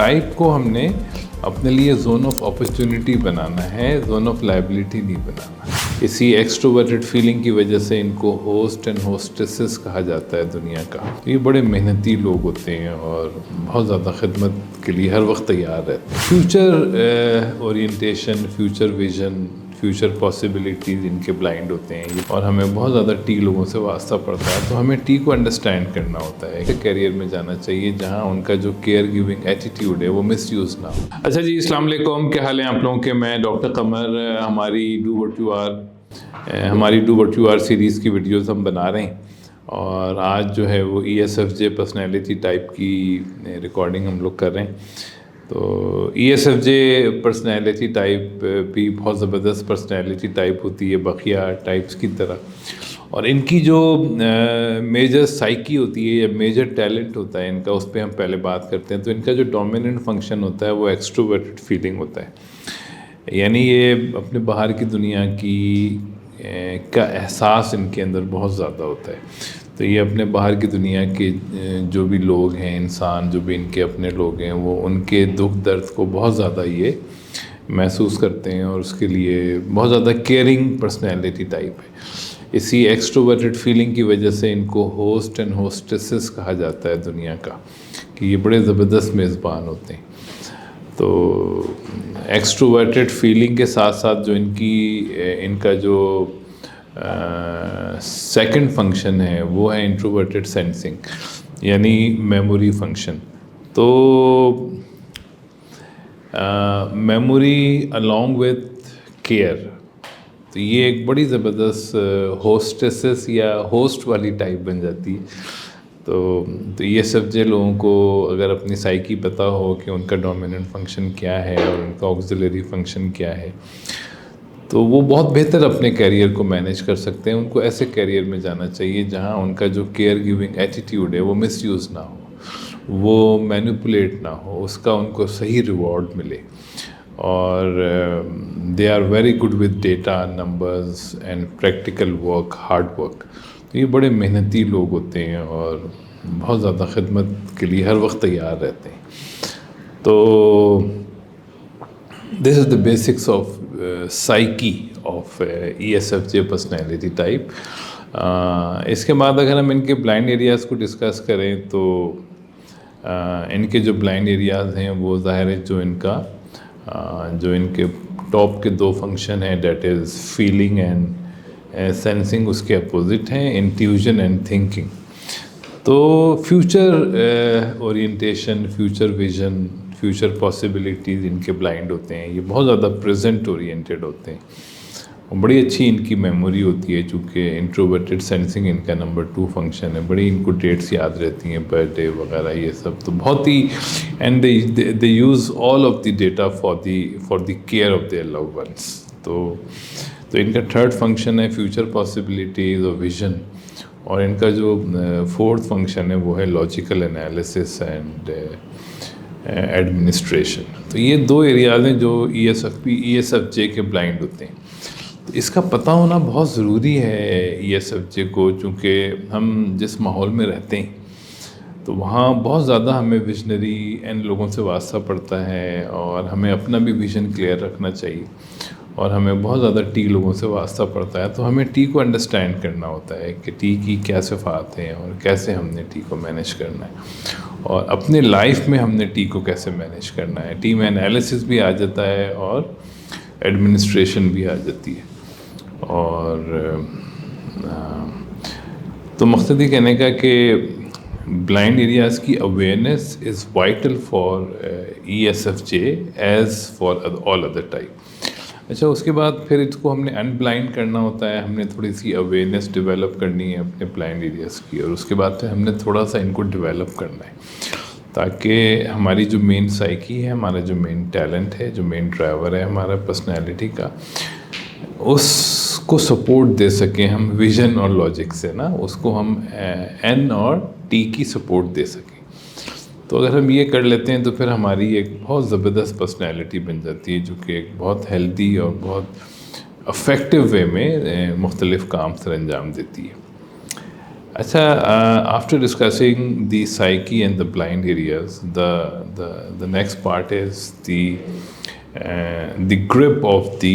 Type کو ہم نے اپنے لیے زون آف اپرچونٹی بنانا ہے، زون آف لائبلٹی نہیں بنانا۔ اسی ایکسٹروورٹڈ فیلنگ کی وجہ سے ان کو ہوسٹ اینڈ ہوسٹسز کہا جاتا ہے دنیا کا۔ یہ بڑے محنتی لوگ ہوتے ہیں اور بہت زیادہ خدمت کے لیے ہر وقت تیار رہتے ہیں۔ Future orientation, future vision, future possibilities ان کے بلائنڈ ہوتے ہیں، اور ہمیں بہت زیادہ ٹی لوگوں سے واسطہ پڑتا ہے، تو ہمیں ٹی کو انڈرسٹینڈ کرنا ہوتا ہے کہ کیریئر میں جانا چاہیے جہاں ان کا جو کیئر گیونگ ایٹیٹیوڈ ہے وہ مس یوز نہ ہو۔ اچھا جی، السلام علیکم، کیا حال ہیں آپ لوگوں کے؟ میں ڈاکٹر قمر، ہماری do what you are series کی ویڈیوز ہم بنا رہے ہیں، اور آج جو ہے وہ ESFJ پرسنالٹی ٹائپ کی ریکارڈنگ ہم لوگ کر رہے ہیں۔ تو ESFJ پرسنالٹی ٹائپ بھی بہت زبردست پرسنالٹی ٹائپ ہوتی ہے بقیہ ٹائپس کی طرح، اور ان کی جو میجر سائیکی ہوتی ہے یا میجر ٹیلنٹ ہوتا ہے ان کا، اس پہ ہم پہلے بات کرتے ہیں۔ تو ان کا جو ڈومیننٹ فنکشن ہوتا ہے وہ ایکسٹروورٹڈ فیلنگ ہوتا ہے، یعنی یہ اپنے باہر کی دنیا کا احساس ان کے اندر بہت زیادہ ہوتا ہے۔ تو یہ اپنے باہر کی دنیا کے جو بھی لوگ ہیں، انسان جو بھی ان کے اپنے لوگ ہیں، وہ ان کے دکھ درد کو بہت زیادہ یہ محسوس کرتے ہیں، اور اس کے لیے بہت زیادہ کیئرنگ پرسنالٹی ٹائپ ہے۔ اسی ایکسٹروورٹڈ فیلنگ کی وجہ سے ان کو ہوسٹ اینڈ ہوسٹسز کہا جاتا ہے دنیا کا، کہ یہ بڑے زبردست میزبان ہوتے ہیں۔ تو ایکسٹروورٹڈ فیلنگ کے ساتھ ساتھ جو ان کا جو سیکنڈ فنکشن ہے وہ ہے انٹروورٹڈ سینسنگ، یعنی میموری فنکشن۔ تو میموری along with کیئر، تو یہ ایک بڑی زبردست ہوسٹسس یا ہوسٹ والی ٹائپ بن جاتی ہے۔ تو یہ سب لوگوں کو اگر اپنی سائیکی پتہ ہو کہ ان کا ڈومیننٹ فنکشن کیا ہے اور ان کا آکسیلری فنکشن کیا ہے، تو وہ بہت بہتر اپنے کیریئر کو مینیج کر سکتے ہیں۔ ان کو ایسے کیریئر میں جانا چاہیے جہاں ان کا جو کیئر گیونگ ایٹیٹیوڈ ہے وہ مس یوز نہ ہو، وہ مینیپولیٹ نہ ہو، اس کا ان کو صحیح ریوارڈ ملے، اور they are very good with data, numbers and practical work, hard work. تو یہ بڑے محنتی لوگ ہوتے ہیں اور بہت زیادہ خدمت کے لیے ہر وقت تیار رہتے ہیں۔ تو this is the basics of psyche of ESFJ personality type. اس کے بعد اگر ہم ان کے بلائنڈ ایریاز کو ڈسکس کریں تو ان کے جو بلائنڈ ایریاز ہیں وہ ظاہر ہے جو ان کے ٹاپ کے دو فنکشن ہیں، that is feeling and sensing, اس کے اپوزٹ ہیں انٹیوژن اینڈ تھنکنگ۔ تو future orientation, future vision, future possibilities ان کے بلائنڈ ہوتے ہیں، یہ بہت زیادہ پریزنٹ اورینٹیڈ ہوتے ہیں، اور بڑی اچھی ان کی میموری ہوتی ہے، چونکہ انٹروورٹڈ سینسنگ ان کا نمبر 2 فنکشن ہے، بڑی ان کو ڈیٹس یاد رہتی ہیں، برتھ ڈے وغیرہ یہ سب، تو بہت ہی and they use all of the data for the care of their loved ones. تو ان کا تھرڈ فنکشن ہے فیوچر پاسبلٹیز اور ویژن، اور ان کا جو فورتھ فنکشن ہے وہ ہے لاجیکل انالیسس اینڈ ایڈمنسٹریشن۔ تو یہ دو ایریاز ہیں جو ESFJ کے بلائنڈ ہوتے ہیں۔ تو اس کا پتہ ہونا بہت ضروری ہے ESFJ کو، چونکہ ہم جس ماحول میں رہتے ہیں تو وہاں بہت زیادہ ہمیں ویژنری اینڈ لوگوں سے واسطہ پڑتا ہے، اور ہمیں اپنا بھی ویژن کلیئر رکھنا چاہیے، اور ہمیں بہت زیادہ ٹی لوگوں سے واسطہ پڑتا ہے۔ تو ہمیں ٹی کو انڈرسٹینڈ کرنا ہوتا ہے کہ ٹی کی کیا صفات ہیں اور کیسے ہم نے ٹی کو مینیج کرنا ہے، اور اپنے لائف میں ہم نے ٹی کو کیسے مینیج کرنا ہے۔ ٹی میں انالیسس بھی آ جاتا ہے اور ایڈمنسٹریشن بھی آ جاتی ہے۔ اور تو مقصد یہ کہنے کا کہ بلائنڈ ایریاز کی awareness is vital for ESFJ as for all other type. اچھا، اس کے بعد پھر اس کو ہم نے ان بلائنڈ کرنا ہوتا ہے، ہم نے تھوڑی سی اویئرنیس ڈیولپ کرنی ہے اپنے بلائنڈ ایریاز کی، اور اس کے بعد پھر ہم نے تھوڑا سا ان کو ڈیولپ کرنا ہے، تاکہ ہماری جو مین سائیکی ہے، ہمارا جو مین ٹیلنٹ ہے، جو مین ڈرائیور ہے ہمارا پرسنالٹی کا، اس کو سپورٹ دے سکیں ہم ویژن اور لاجک سے نا، اس کو ہم این اور ٹی کی سپورٹ دے سکیں۔ تو اگر ہم یہ کر لیتے ہیں تو پھر ہماری ایک بہت زبردست پرسنالٹی بن جاتی ہے، جو کہ ایک بہت ہیلدی اور بہت افیکٹو وے میں مختلف کام سر انجام دیتی ہے۔ Acha, after discussing the psyche and the blind areas, the next part is the grip of the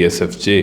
ESFJ.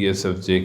ESFJ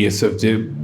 ESFJ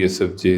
ESFJ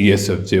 ESFJ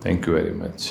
Thank you very much.